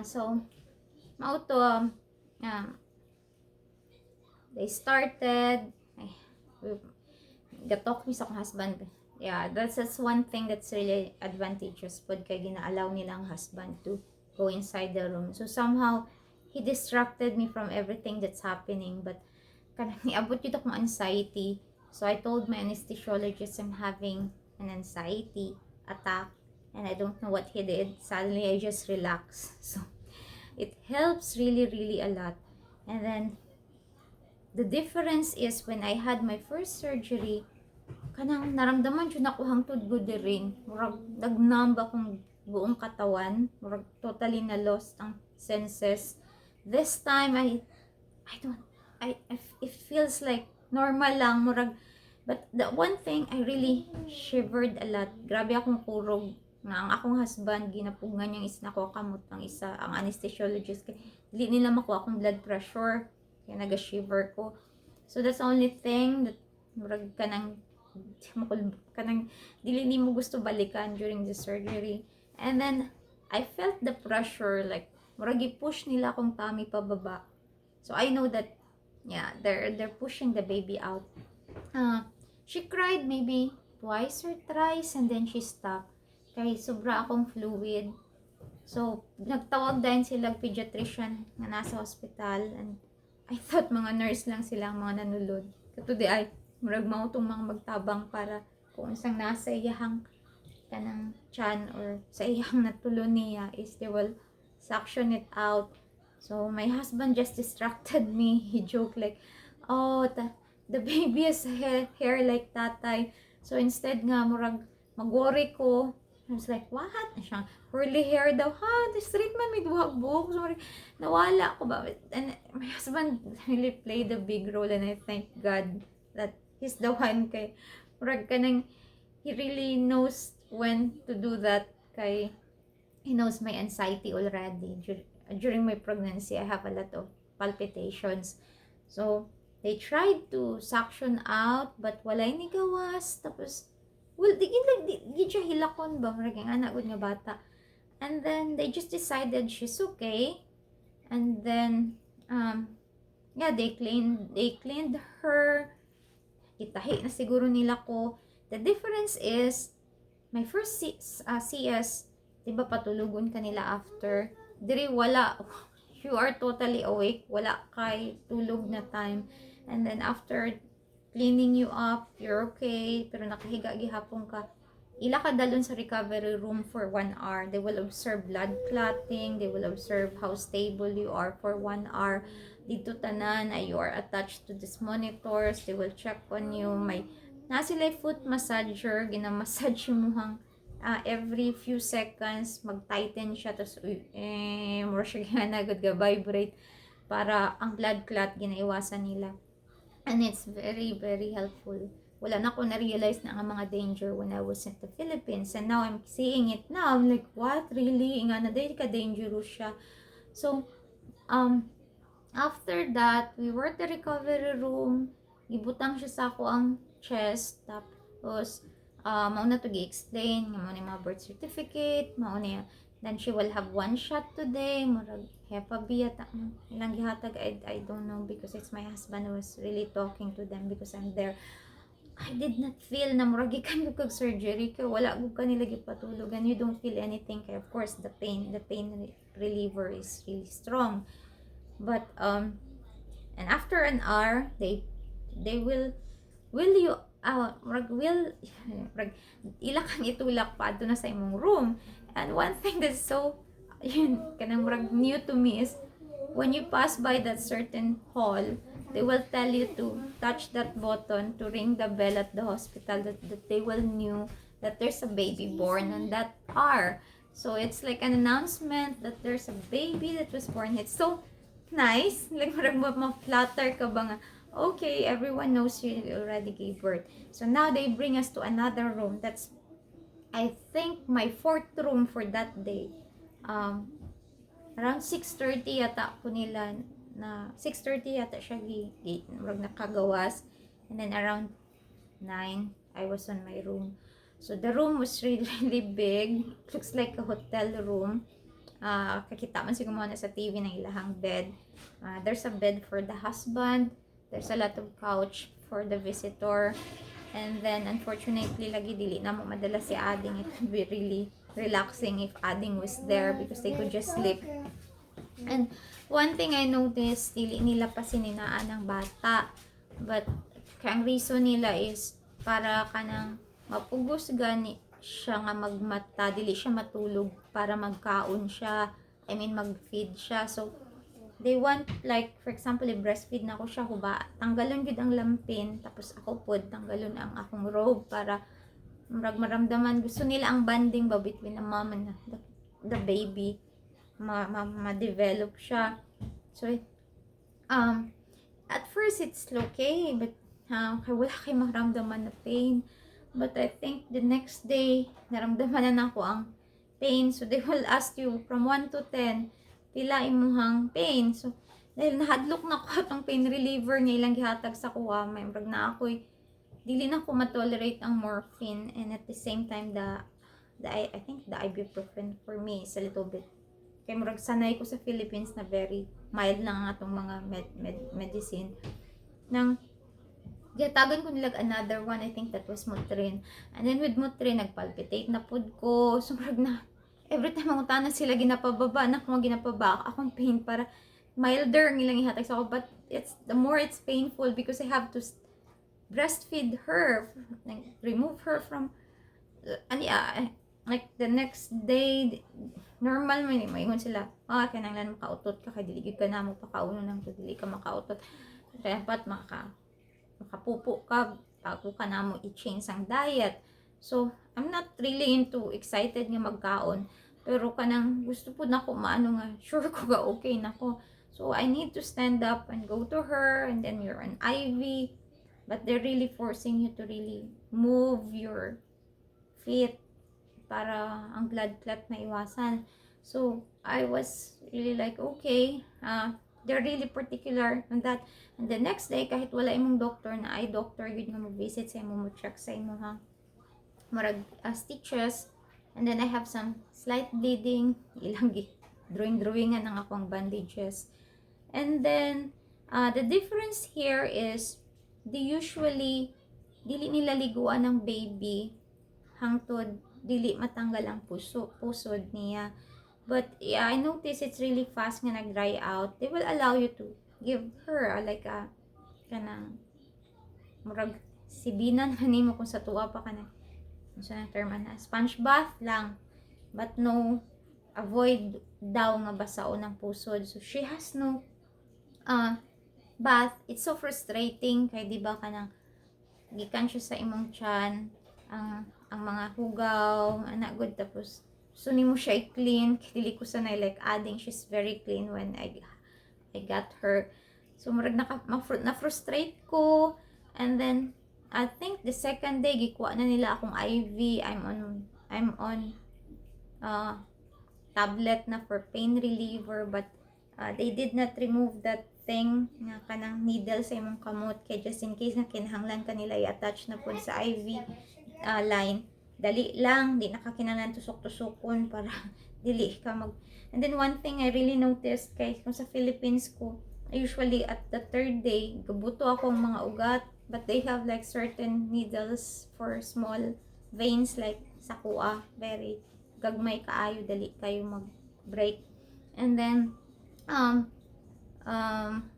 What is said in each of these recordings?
So mauto um, they started we gatok mi sa akong husband. Yeah, that's one thing that's really advantageous pod kay gina-allow nilang husband to go inside the room. So somehow he distracted me from everything that's happening, but kanang niabot yun akong anxiety. So I told my anesthesiologist I'm having an anxiety attack and I don't know what he did. Suddenly I just relaxed. So it helps really a lot. And then the difference is when I had my first surgery, kanang naramdaman jud ako hangtod gud rin. Murag nagnumb akong buong katawan. Murag totally na lost ang senses. This time I don't it feels like normal lang murag, but the one thing I really shivered a lot. Grabe akong kurog na ang akong husband ginapugngan yung isa nako kamot ang isa ang anesthesiologist kay dili nila makuha akong blood pressure kaya naga-shiver ko. So that's the only thing that murag kanang dili nimo gusto balikan during the surgery. And then I felt the pressure like murag i-push nila akong tummy pababa. So I know that yeah, they're pushing the baby out. She cried maybe twice or thrice and then she stopped. Kay sobra akong fluid. So nagtawag din sila pediatrician nga nasa hospital and I thought mga nurse lang sila ang mga nanulod. Kato di ay murag mao tong mga magtabang para kung isang nasa iyahang kanang chan or sa iyang natulon niya is they will suction it out. So my husband just distracted me. He joked like, "Oh, the baby has hair like tatay." So instead nga murag magworry ko. I was like, "What?" Siya, curly hair daw. Ha, the street man may duhag buhok. Sorry, nawala ko ba? And my husband really played a big role and I thank God that he's the one kay murag kanang he really knows when to do that kay he knows my anxiety already. During my pregnancy, I have a lot of palpitations. So, they tried to suction out, but walay ni gawas. Tapos, well, di siya hilakon ba? Maraging anak nga bata. And then, they just decided she's okay. And then, yeah, they cleaned her. Itahi na siguro nila ko. The difference is, my first CS, diba patulugon kanila after, diri wala, you are totally awake, wala kay tulog na time, and then after cleaning you up, you're okay, pero nakahiga gihapon ka, ila ka dalon sa recovery room for 1 hour. They will observe blood clotting, they will observe how stable you are for 1 hour. Dito tanan ay you are attached to these monitors, they will check on you. May na sila foot massager, ginamassage mo hang every few seconds mag-tighten siya tapos more siya ganagod ga vibrate para ang blood clot ginaiwasan nila. And it's very helpful. Wala na ko na-realize na ang mga danger when I was in the Philippines. And now I'm seeing it now. I'm like, what? Really? Nga na dahil ka-dangerous siya. So, after that, we were at the recovery room. Ibutang siya sa ako ang chest. Tapos, mauna to gi-explain. Mauna yung mga birth certificate. Mauna yung, then she will have 1 shot today. Murag, Hepa B at ilang gihatag, I don't know because it's my husband who was really talking to them because I'm there. I did not feel na murag gikan ko kag surgery kay wala gud kanila gipatulog and you don't feel anything kay of course the pain reliever is really strong. But and after an hour they will you murag ila kang itulak pa adto na sa imong room. And one thing that's so yun kanang murag new to me is when you pass by that certain hall, they will tell you to touch that button to ring the bell at the hospital that they will knew that there's a baby born on that hour. So it's like an announcement that there's a baby that was born. It's so nice. Like murag ma-flatter ka ba nga, okay, everyone knows you already gave birth. So now they bring us to another room. That's I think my 4th room for that day. Around 6:30 yata ko nila na 6:30 yata siya nakagawas, and then around 9 I was on my room. So the room was really big. Looks like a hotel room. kakita man siguro na sa TV na ilahang bed. There's a bed for the husband, there's a lot of couch for the visitor, and then unfortunately lagi dili na mo madala si Ading. It would be really relaxing if Ading was there because they could just sleep. And one thing I noticed, dili nila pa sininaan ng bata, but ang reason nila is para kanang mapugos gani siya nga magmata, dili siya matulog para magkaon siya, I mean mag-feed siya. So they want, like for example, if breastfeed na ako siya, huba tanggalon gid ang lampin, tapos ako pod tanggalon ang akong robe para maramdaman, gusto nila ang bonding ba between the mom and the baby, ma-develop siya. So at first it's okay, but wala kay maramdaman na pain. But I think the next day, naramdaman na ako ang pain. So, they will ask you from 1 to 10, pila imuhang pain. So, dahil nahadlok na ko atong pain reliever nga ilang gihatag sa kuha, may murag na ako'y dili na ko ma-tolerate ang morphine, and at the same time I think the ibuprofen for me is a little bit, kay murag sanay ko sa Philippines na very mild lang ang atong mga medicine. Nang gatagan ko nilag another one, I think that was Motrin. And then with Motrin, nagpalpitate na pod ko. So, na, every time ang utana sila ginapababa, na kung ginapaba, akong pain para milder nilang ihatag sa ako. But the more it's painful because I have to breastfeed her, like, remove her from, like the next day, normal man, maingon sila, kinanglan makautot ka, kay diligid ka na mo pakauno nang dili ka makautot. Dapat makapupo ka bago ka na mo i-change ang diet. So, I'm not really into excited nga magkaon, pero kanang gusto po na ko maano nga, sure ko ga okay na ko. So, I need to stand up and go to her, and then you're on IV, but they're really forcing you to really move your feet para ang blood clot maiwasan. So, I was really like, okay, they're really particular on that. And the next day, kahit wala imong doctor na eye doctor, yun nga mag-visit sa imo, mo-check sa imo ha, marag stitches, and then I have some slight bleeding, ilang drawing-drawingan ng akong bandages. And then, the difference here is, they usually, dili nila liguan ng baby, hangtod, dili matanggal ang pusod niya. But yeah, I notice it's really fast nga nag-dry out. They will allow you to give her like a kanang murag sibinan kanimo kung sa tuwa pa kanang sa term na sponge bath lang, but no, avoid daw nga basaon ng pusod. So she has no bath. It's so frustrating kay di ba kanang gikan siya sa imong tiyan ang mga hugaw anak good, tapos so nimo siya i-clean, dili ko sanay like adding, she's very clean when I got her. So murag na-frustrate ko, and then I think the second day gikuha na nila akong IV. I'm on tablet na for pain reliever, but they did not remove that thing nga kanang needle sa imong kamot, kay just in case na kinahanglan kanila i-attach na po sa IV line, dali lang, di nakakinanglan tusok-tusokon para dili ka mag. And then one thing I really noticed kay kung sa Philippines ko, usually at the third day gabuto akong mga ugat, but they have like certain needles for small veins like sa kuha, very gagmay kaayo, dali kayo mag break. And then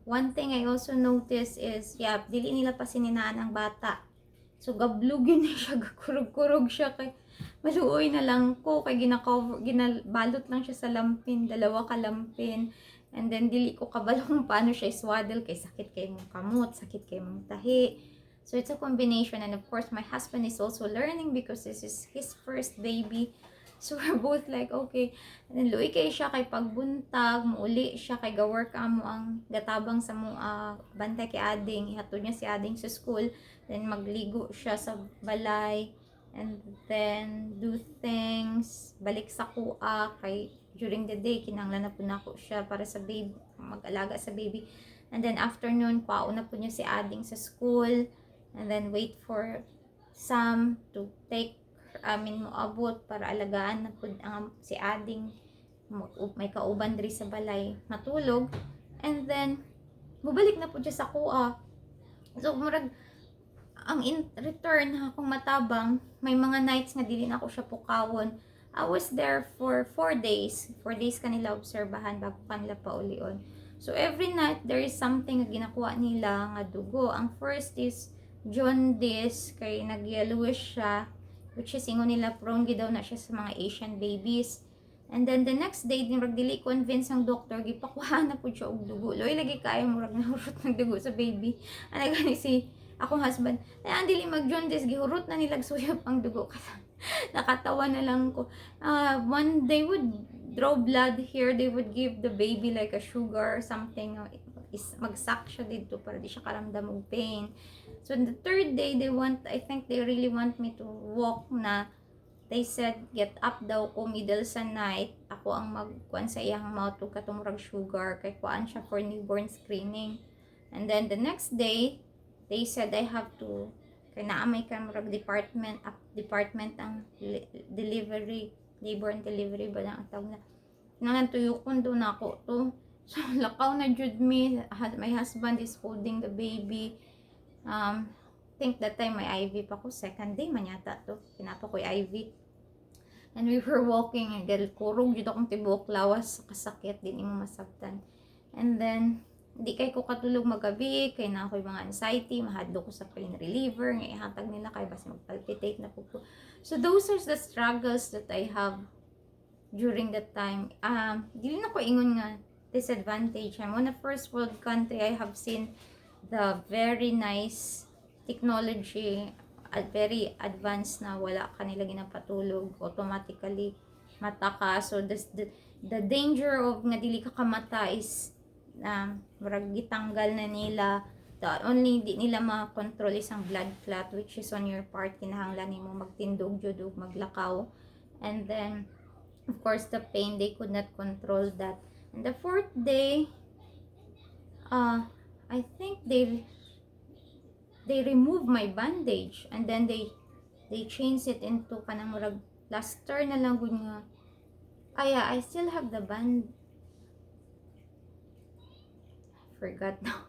one thing I also noticed is, dili nila pa sininaan ang bata. So, gablugin na siya, kurog-kurog siya, kay maluoy na lang ko, kay ginabalot lang siya sa lampin, 2 ka lampin, and then dili ko kabalo kung paano siya swaddle, kay sakit kay mong kamot, sakit kay mong tahi. So, it's a combination, and of course, my husband is also learning because this is his first baby. So, we're both like, okay. And then, luwi kay siya kay pagbuntag, muuli siya kay ga-work mo ang gatabang sa mo, bantay kay Ading, ihatod niya si Ading sa school, then magligo siya sa balay, and then do things, balik sa kuha, kay during the day, kinanglan na po na ako siya para sa baby, mag-alaga sa baby. And then, afternoon, kwaon na po niya si Ading sa school, and then wait for Sam to take moabot para alagaan na po ang si Ading may kauban diri sa balay matulog, and then mubalik na po siya sa kuha. So murag ang in return akong matabang, may mga nights nga dili na ako siya pukawon. I was there for 4 days. 4 days kanila obserbahan bago kanila paulion. So every night there is something nga ginakuha nila nga dugo. Ang first is jaundice, kay nag-yellowish siya, which is ingon nila prone daw na siya sa mga Asian babies. And then the next day, murag dili convince ang doctor, gipakuha na po siya og dugo. Loy lagi kaya murag nahurot ng dugo sa baby. Ana gani si akong husband, ay ang dili mag-jaundice, gihurot na nilag suyop ang dugo. Nakatawa na lang ko. When they would draw blood here, they would give the baby like a sugar or something. Mag-suck siya dito para di siya karamdam og pain. So the third day, I think they really want me to walk na. They said, get up daw ko middle sa night. Ako ang magkuan sa iyang mouth o katumurag sugar. Kay kuan siya for newborn screening. And then the next day, they said I have to, kay naamay ka murag department ang delivery, labor and delivery ba ang tawag na. Nangan tuyukon doon ako to. So lakaw na jud me. My husband is holding the baby. Think that time may IV pa ko. Second day man yata to. Pinapa ko IV. And we were walking and kurog jud akong tibuok lawas kasakit din imo masabtan. And then di kay ko katulog magabi, kay na ako'y mga anxiety, mahadlo ko sa pain reliever, nga ihatag nila kay basta magpalpitate na po ko. So those are the struggles that I have during that time. Dili na ko ingon nga disadvantage. I'm on a first world country. I have seen the very nice technology, very advanced na wala kanila ginapatulog, automatically mata ka. So the danger of nga dili ka kamata is murag gitanggal na nila. The only di nila ma-control isang blood clot, which is on your part, kinahanglan nimo magtindog jud ug maglakaw. And then of course the pain, they could not control that. And the fourth day, I think they remove my bandage, and then they change it into kanang murag plaster na lang gud nga. I still have the band. Forgot now.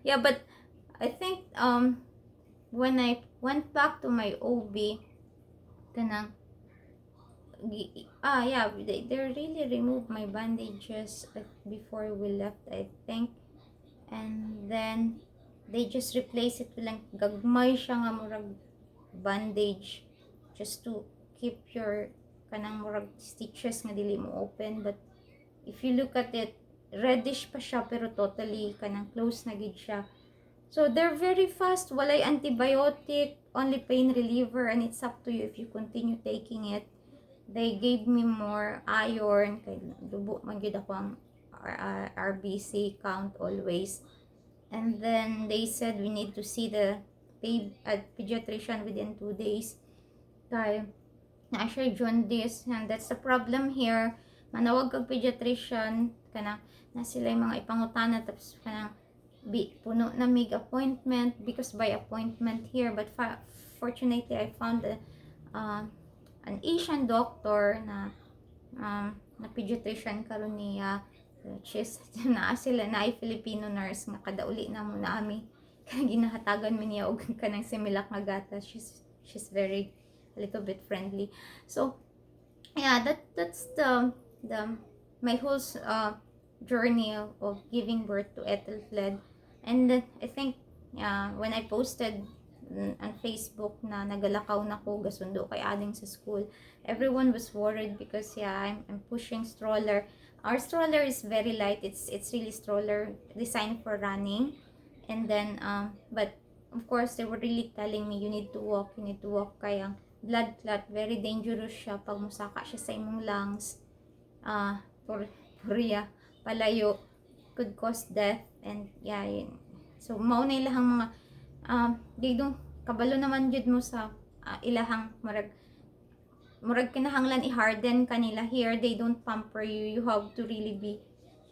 Yeah, but I think when I went back to my OB, kanang they really removed my bandages before we left, I think. And then they just replace it with lang gagmay siya nga murag bandage just to keep your kanang murag stitches nga dili mo open. But if you look at it, reddish pa siya pero totally kanang close na gid siya. So they're very fast, walay antibiotic, only pain reliever, and it's up to you if you continue taking it. They gave me more iron, kay dubo man gyud ako ang RBC count always. And then they said we need to see the pediatrician within 2 days. Kay na siya jaundice, and that's the problem here. Manawag kag pediatrician kanang na sila yung mga ipangutana, tapos kanang puno na mig appointment because by appointment here. But fortunately I found an Asian doctor na pediatrician karon niya, which is na sila na ay Filipino nurse nga kadauli na mo na ami kanang ginahatagan mi niya og kanang similak nga gatas. She's very a little bit friendly. So yeah, that's the my whole journey of giving birth to Aethelflaed. And I think when I posted on Facebook na nagalakaw na ko gasundo kay ading sa school, everyone was worried because I'm pushing stroller. Our stroller is very light. It's really stroller designed for running. And then but of course they were really telling me you need to walk kay ang blood clot very dangerous siya pag musaka siya sa imong lungs. Palayo could cause death. And yun. So mao na ilahang mga they don't kabalo naman jud mo sa ilahang murag kinahanglan i-harden kanila here. They don't pamper you. You have to really be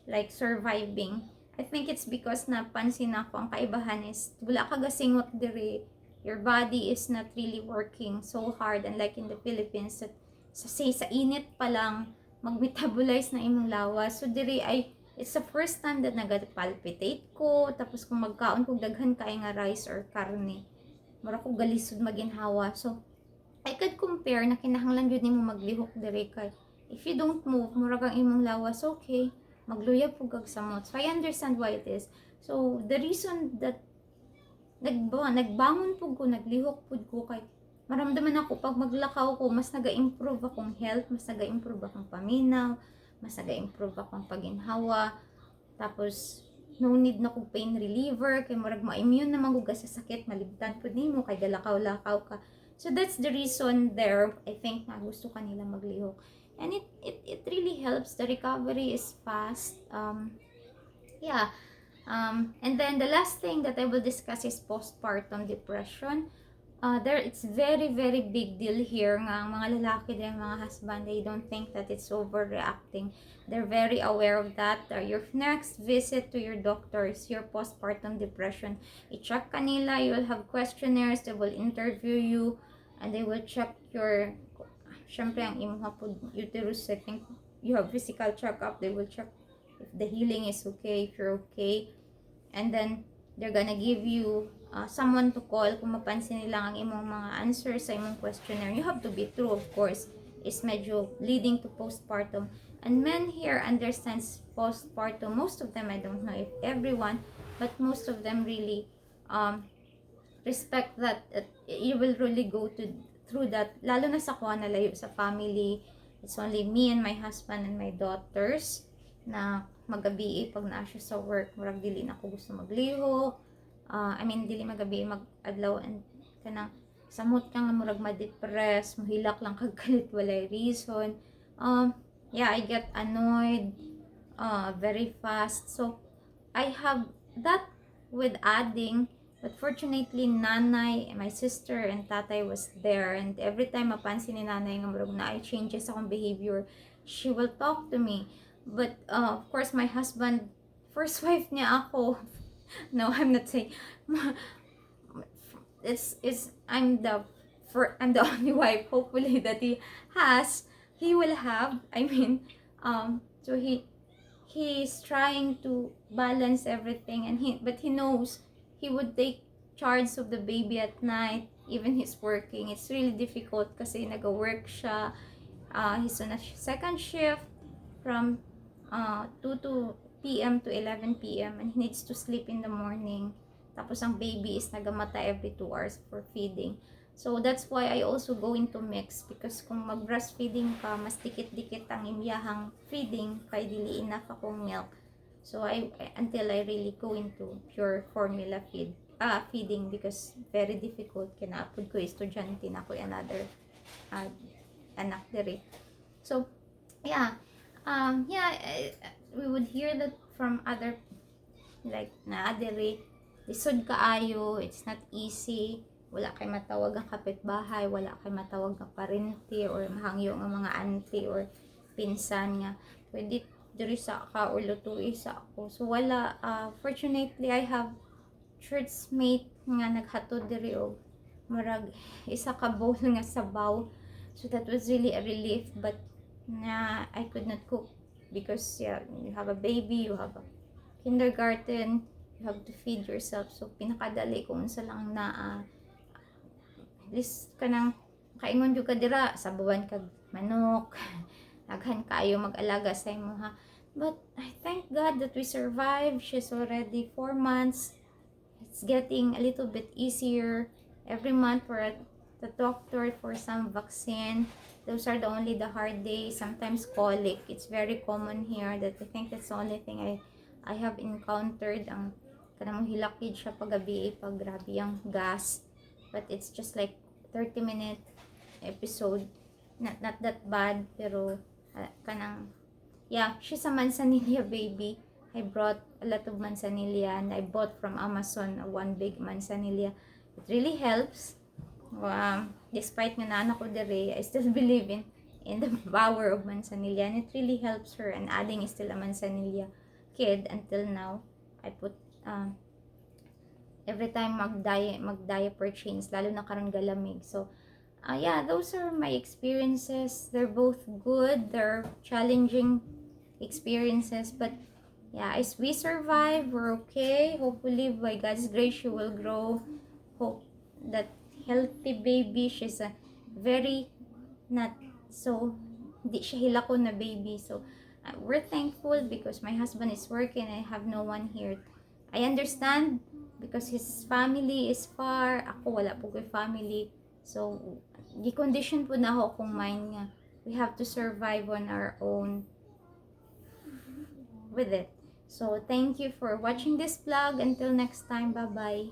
like surviving. I think it's because napansin ako ang kaibahan is wala ka gasingot diri. Your body is not really working so hard, and like in the Philippines that sa init pa lang mag-metabolize na imong lawas. So diri ay it's the first time that nagapalpitate ko, tapos kung magkaon kog daghan kay nga rice or karne, mura ko galisod maginhawa. So I could compare na kinahanglan jud nimo maglihok diri kay if you don't move, mura kang imong lawas okay, magluyag pug kag samot. So I understand why it is. So the reason that nagbangon pug ko, naglihok pud ko kay maramdaman ako pag maglakaw ko, mas naga-improve akong health, mas naga-improve akong paminaw, mas naga-improve akong paginhawa. Tapos no need na kog pain reliever kay murag ma-immune na magug sa sakit, malibtan pud nimo kay galakaw-lakaw ka. So that's the reason there, I think na gusto kanila maglihok. And it really helps. The recovery is fast. Yeah. And then the last thing that I will discuss is postpartum depression. It's very very big deal here nga ang mga lalaki din, mga husband, they don't think that it's overreacting. They're very aware of that. Your next visit to your doctor is your postpartum depression. I-check kanila, you will have questionnaires, they will interview you, and they will check your, syempre ang imong hapod uterus, I think you have physical check-up, they will check if the healing is okay, if you're okay, and then they're gonna give you someone to call kung mapansin nila ang imong mga answers sa imong questionnaire. You have to be true, of course, is medyo leading to postpartum. And men here understands postpartum. Most of them, I don't know if everyone, but most of them really respect that you will really go through that. Lalo na sa kuha na layo sa family. It's only me and my husband and my daughters na magabi pag naa siya sa work, murag dili na ako gusto magliho. Dili magabi mag-adlaw and kanang samot ka nga murag ma-depress, mahilak lang kag galit walay reason. I get annoyed very fast. So I have that with adding, but fortunately nanay, my sister and tatay was there, and every time mapansin ni nanay nga murag na ay changes akong behavior, she will talk to me. But of course my husband, first wife niya ako. No, I'm not saying I'm the only wife hopefully that he will have. So he's trying to balance everything, and but he knows he would take charge of the baby at night, even he's working. It's really difficult kasi nag-work siya. He's on a second shift from 2 p.m. to 11 p.m. and he needs to sleep in the morning. Tapos ang baby is nagamata every 2 hours for feeding. So that's why I also go into mix, because kung mag-breastfeeding ka, mas dikit-dikit ang imyahang feeding kay dili enough akong milk. So until I really go into pure formula feeding, because very difficult. Kinaapod ko estudyante na ko another anak diri. So we would hear that from other, like na diri lisod kaayo, it's not easy, wala kay matawag ang kapitbahay, wala kay matawag ang parente or mahangyo nga mga auntie or pinsan nga pwede diri sa ka or lutuin sa ako. So wala. Fortunately I have churchmate nga naghatod diri og murag isa ka bowl nga sabaw, so that was really a relief. But I could not cook because you have a baby, you have a kindergarten, you have to feed yourself. So pinakadali kung unsa lang na list ka nang kaingon jud ka dira, sabawan kag manok, daghan kayo mag-alaga sa imo ha. But I thank God that we survived. She's already 4 months. It's getting a little bit easier. Every month we're at the doctor for some vaccine. Those are the hard days. Sometimes colic. It's very common here. That I think that's the only thing I have encountered. Ang kanang hilakid siya paggabi pag grabe ang gas. But it's just like 30-minute episode. Not that bad, pero she's a manzanilla baby. I brought a lot of manzanilla, and I bought from Amazon one big manzanilla. It really helps. Despite nga naanak ko dere, I still believe in the power of manzanilla, and it really helps her. And adding is still a manzanilla kid until now. I put every time mag-diaper change, lalo na karon galamig. So Yeah, those are my experiences. They're both good, they're challenging experiences, but yeah, as we survive, we're okay. Hopefully, by God's grace, she will grow. Hope that healthy baby. She's a very not so di siya hilako na baby. So we're thankful because my husband is working and I have no one here. I understand because his family is far. Ako wala po kay family. So gi-condition po na ako kung mind nga. We have to survive on our own with it. So thank you for watching this vlog. Until next time, bye bye.